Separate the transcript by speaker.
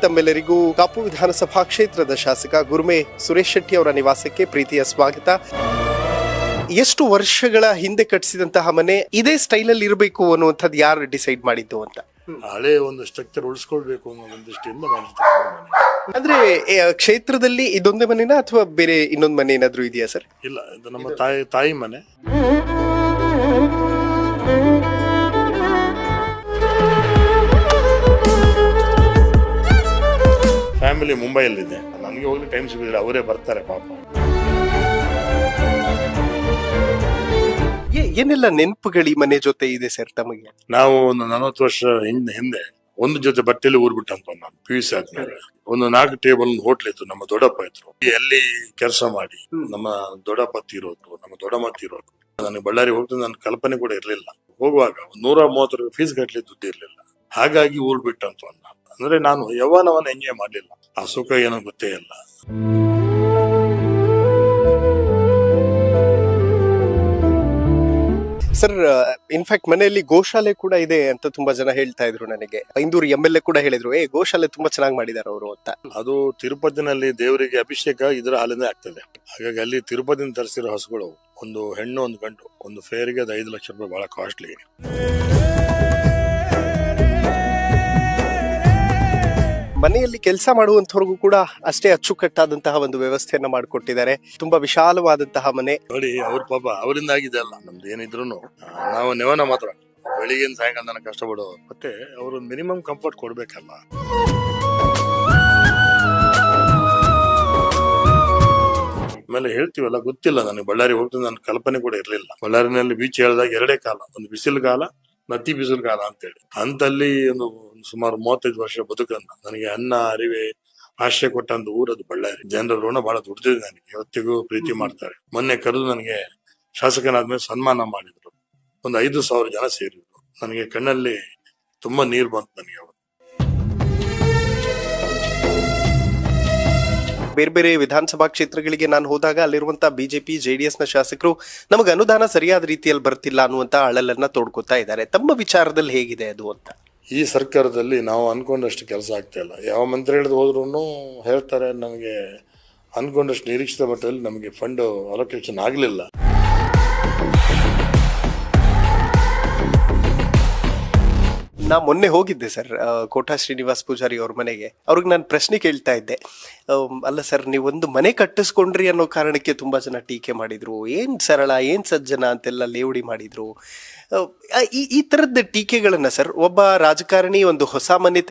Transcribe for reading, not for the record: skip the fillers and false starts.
Speaker 1: ತಮ್ಮೆಲ್ಲರಿಗೂ ಕಾಪು ವಿಧಾನಸಭಾ ಕ್ಷೇತ್ರದ ಶಾಸಕ ಗುರುಮೆ ಸುರೇಶ್ ಶೆಟ್ಟಿ ಅವರ ನಿವಾಸಕ್ಕೆ ಪ್ರೀತಿಯ ಸ್ವಾಗತ. ಎಷ್ಟು ವರ್ಷಗಳ ಹಿಂದೆ ಕಟ್ಟಿಸಿದಂತಹ ಮನೆ ಇದೇ ಸ್ಟೈಲ್ ಅಲ್ಲಿ ಇರಬೇಕು ಅನ್ನುವಂಥದ್ದು ಯಾರು ಡಿಸೈಡ್ ಮಾಡಿದ್ದು ಅಂತ?
Speaker 2: ಹಳೆ ಒಂದು ಸ್ಟ್ರಕ್ಚರ್ ಉಳಿಸ್ಕೊಳ್ಬೇಕು ಅನ್ನೋ ಒಂದು ದೃಷ್ಟಿಯಿಂದ ಮಾಡಿರ್ತಕ್ಕಂಥ ಮನೆ.
Speaker 1: ಅಂದ್ರೆ ಕ್ಷೇತ್ರದಲ್ಲಿ ಇದೊಂದೇ ಮನೆನಾ ಅಥವಾ ಬೇರೆ ಇನ್ನೊಂದು ಮನೆ ಏನಾದ್ರು ಇದೆಯಾ ಸರ್?
Speaker 2: ಇಲ್ಲ, ಇದು ನಮ್ಮ ತಾಯಿ ಮನೆ. ಫ್ಯಾಮಿಲಿ ಮುಂಬೈಯಲ್ಲಿದೆ. ನನಗೆ ಹೋಗ್ಲಿ ಟೈಮ್ ಸಿಗೋದಿಲ್ಲ, ಅವರೇ ಬರ್ತಾರೆ ಪಾಪ.
Speaker 1: ಏನೆಲ್ಲ ನೆನಪುಗಳು ಈ ಮನೆ ಜೊತೆ ಇದೆ ಸರ್ ತಮಗೆ?
Speaker 2: ನಾವು ಒಂದು 40 ವರ್ಷ ಹಿಂದೆ ಒಂದು ಜೊತೆ ಬಟ್ಟೆಲಿ ಊರ್ಬಿಟ್ಟಂತ ನಾನು PUC ಆದ್ಮೇಲೆ ಒಂದು 4 ಟೇಬಲ್ ಹೋಟ್ಲ್ ಇತ್ತು. ನಮ್ಮ ದೊಡ್ಡಪ್ಪ ಇದ್ರು, ಅಲ್ಲಿ ಕೆಲಸ ಮಾಡಿ ನಮ್ಮ ದೊಡ್ಡಪ್ಪ ತೀರೋದು, ನಮ್ಮ ದೊಡ್ಡಮ್ಮ ತೀರೋದು. ನನಗೆ ಬಳ್ಳಾರಿ ಹೋಗ್ತದೆ ನನ್ನ ಕಲ್ಪನೆ ಕೂಡ ಇರ್ಲಿಲ್ಲ. ಹೋಗುವಾಗ 130 ರೂಪಾಯಿ ಫೀಸ್ ಕಟ್ಲಿ ದುಡ್ಡು ಇರ್ಲಿಲ್ಲ. ಹಾಗಾಗಿ ಊರ್ಬಿಟ್ಟಂತ ಅಂದ್ರೆ ನಾನು ಯೌವನವನ್ನ ಎಂಜಾಯ್ ಮಾಡ್ಲಿಲ್ಲ. ಆ ಸುಖ ಏನೋ ಗೊತ್ತೇ ಇಲ್ಲ.
Speaker 1: ಸರ್, ಇನ್ಫ್ಯಾಕ್ಟ್ ಮನೆಯಲ್ಲಿ ಗೋಶಾಲೆ ಕೂಡ ಇದೆ ಅಂತ ತುಂಬಾ ಜನ ಹೇಳ್ತಾ ಇದ್ರು ನನಗೆ. ಐಂದೂರು MLA ಕೂಡ ಹೇಳಿದ್ರು, ಗೋಶಾಲೆ ತುಂಬಾ ಚೆನ್ನಾಗಿ ಮಾಡಿದಾರೆ ಅವರು ಅಂತ.
Speaker 2: ಅದು ತಿರುಪತಿನಲ್ಲಿ ದೇವರಿಗೆ ಅಭಿಷೇಕ ಇದರ ಹಾಲಿಂದ ಆಗ್ತದೆ. ಹಾಗಾಗಿ ಅಲ್ಲಿ ತಿರುಪತಿಯಿಂದ ತರಿಸಿರೋ ಹಸುಗಳು, ಒಂದು ಹೆಣ್ಣು ಒಂದು ಗಂಡು, ಒಂದು ಫೇರಿಗೆ ಅದು 5 ಲಕ್ಷ ರೂಪಾಯಿ, ಬಹಳ ಕಾಸ್ಟ್ಲಿ.
Speaker 1: ಮನೆಯಲ್ಲಿ ಕೆಲಸ ಮಾಡುವಂತವ್ರಿಗೂ ಕೂಡ ಅಷ್ಟೇ ಅಚ್ಚುಕಟ್ಟಾದಂತಹ ಒಂದು ವ್ಯವಸ್ಥೆಯನ್ನ ಮಾಡಿಕೊಟ್ಟಿದ್ದಾರೆ. ತುಂಬಾ ವಿಶಾಲವಾದಂತಹ ಮನೆ
Speaker 2: ನೋಡಿ. ಅವ್ರ ಪಾಪ ಅವರಿಂದ ಆಗಿದೆ ಅಲ್ಲ. ನಮ್ದು ಏನಿದ್ರು ನಾವು ನೆವನ ಮಾತ್ರ ಬೆಳಿಗ್ಗೆ ಸಾಯಂಕಾಲ ತನಕ ಕಷ್ಟಪಡೋ, ಮತ್ತೆ ಅವರು ಮಿನಿಮಮ್ ಕಂಫರ್ಟ್ ಕೊಡ್ಬೇಕಲ್ಲ. ಆಮೇಲೆ ಹೇಳ್ತೀವಲ್ಲ, ಗೊತ್ತಿಲ್ಲ ನನಗೆ ಬಳ್ಳಾರಿ ಹೋಗ್ತದೆ ನನ್ನ ಕಲ್ಪನೆ ಕೂಡ ಇರ್ಲಿಲ್ಲ. ಬಳ್ಳಾರಿನಲ್ಲಿ ಬೀಚ್ ಹೇಳಿದಾಗ 2 ಕಾಲ, ಒಂದು ಬಿಸಿಲು ಕಾಲ, ನತಿ ಬಿಸಿಲು ಕಾಲ ಅಂತೇಳಿ. ಅಂತಲ್ಲಿ ಒಂದು ಸುಮಾರು 35 ವರ್ಷ ಬದುಕನ್ನ ನನಗೆ ಅನ್ನ ಅರಿವೆ ಆಶ್ರಯ ಕೊಟ್ಟಂತ ಊರದು ಬಳ್ಳಾರಿ. ಜನರ ಋಣ ಬಹಳ ದುಡ್ದಿದೆ ನನಗೆ, ಇವತ್ತಿಗೂ ಪ್ರೀತಿ ಮಾಡ್ತಾರೆ. ಮೊನ್ನೆ ಕರೆದು ನನಗೆ ಶಾಸಕನಾದ್ಮೇಲೆ ಸನ್ಮಾನ ಮಾಡಿದ್ರು. ಒಂದು 5,000 ಜನ ಸೇರಿದ್ರು. ನನಗೆ ಕಣ್ಣಲ್ಲಿ ತುಂಬಾ ನೀರು ಬಂತು ನನಗೆ. ಅವರು
Speaker 1: ಬೇರೆ ಬೇರೆ ವಿಧಾನಸಭಾ ಕ್ಷೇತ್ರಗಳಿಗೆ ನಾನು ಹೋದಾಗ ಅಲ್ಲಿರುವಂತಹ BJP JDS ನ ಶಾಸಕರು ನಮಗೆ ಅನುದಾನ ಸರಿಯಾದ ರೀತಿಯಲ್ಲಿ ಬರ್ತಿಲ್ಲ ಅನ್ನುವಂತ ಅಳಲನ್ನ ತೋಡ್ಕೊತಾ ಇದ್ದಾರೆ. ತಮ್ಮ ವಿಚಾರದಲ್ಲಿ ಹೇಗಿದೆ ಅದು ಅಂತ?
Speaker 2: ಈ ಸರ್ಕಾರದಲ್ಲಿ ನಾವು ಅನ್ಕೊಂಡಷ್ಟು ಕೆಲಸ ಆಗ್ತಾ ಇಲ್ಲ. ಯಾವ ಮಂತ್ರಿ ಹಿಡಿದು ಹೋದ್ರು ಹೇಳ್ತಾರೆ, ನಮಗೆ ಅನ್ಕೊಂಡಷ್ಟು ನಿರೀಕ್ಷಿತ ಮಟ್ಟದಲ್ಲಿ ನಮಗೆ ಫಂಡ್ ಅಲೋಕೇಶನ್ ಆಗ್ಲಿಲ್ಲ.
Speaker 1: ನಾ ಮೊನ್ನೆ ಹೋಗಿದ್ದೆ ಸರ್, ಕೋಟಾ ಶ್ರೀನಿವಾಸ್ ಪೂಜಾರಿ ಅವ್ರ ಮನೆಗೆ. ಅವ್ರಿಗೆ ನಾನು ಪ್ರಶ್ನೆ ಕೇಳ್ತಾ ಇದ್ದೆ, ಅಲ್ಲ ಸರ್, ನೀವೊಂದು ಮನೆ ಕಟ್ಟಿಸ್ಕೊಂಡ್ರಿ ಅನ್ನೋ ಕಾರಣಕ್ಕೆ ತುಂಬಾ ಜನ ಟೀಕೆ ಮಾಡಿದ್ರು, ಏನ್ ಸರಳ ಏನ್ ಸಜ್ಜನ ಅಂತೆಲ್ಲ ಲೇವಡಿ ಮಾಡಿದ್ರು. ಈ ತರದ ಟೀಕೆಗಳನ್ನ ಸರ್ ಒಬ್ಬ ರಾಜಕಾರಣಿ ಒಂದು ಹೊಸ ಮನೆ